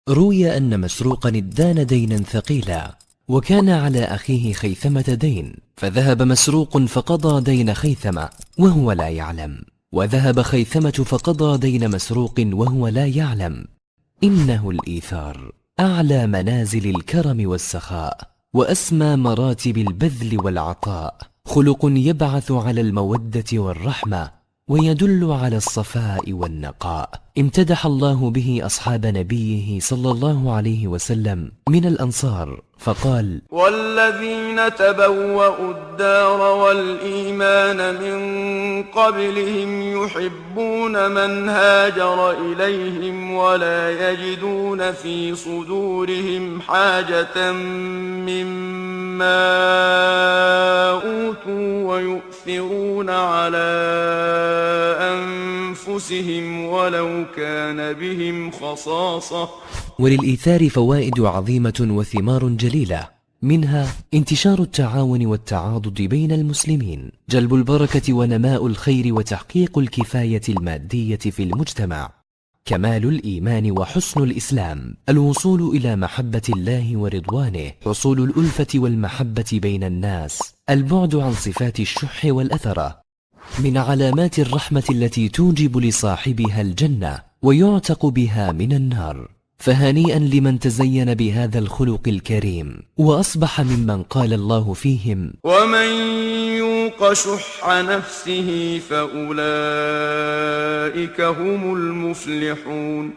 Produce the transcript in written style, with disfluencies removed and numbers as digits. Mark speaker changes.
Speaker 1: روي أن مسروقا ادان دينا ثقيلا، وكان على أخيه خيثمة دين، فذهب مسروق فقضى دين خيثمة وهو لا يعلم، وذهب خيثمة فقضى دين مسروق وهو لا يعلم. إنه الإيثار أعلى منازل الكرم والسخاء، وأسمى مراتب البذل والعطاء، خلق يبعث على المودة والرحمة، ويدل على الصفاء والنقاء. امتدح الله به أصحاب نبيه صلى الله عليه وسلم من الأنصار فقال:
Speaker 2: والذين تبوأوا الدار والإيمان من قبلهم يحبون من هاجر إليهم ولا يجدون في صدورهم حاجة مما أوتوا ويؤثرون على أنفسهم ولو كان بهم خصاصة.
Speaker 1: وللإيثار فوائد عظيمة وثمار جليلة، منها انتشار التعاون والتعاضد بين المسلمين، جلب البركة ونماء الخير وتحقيق الكفاية المادية في المجتمع، كمال الإيمان وحسن الإسلام، الوصول إلى محبة الله ورضوانه، حصول الألفة والمحبة بين الناس، البعد عن صفات الشح والأثرة، من علامات الرحمة التي توجب لصاحبها الجنة ويعتق بها من النار. فهنيئا لمن تزين بهذا الخلق الكريم وأصبح ممن قال الله فيهم:
Speaker 2: ومن يوق شح نفسه فأولئك هم المفلحون.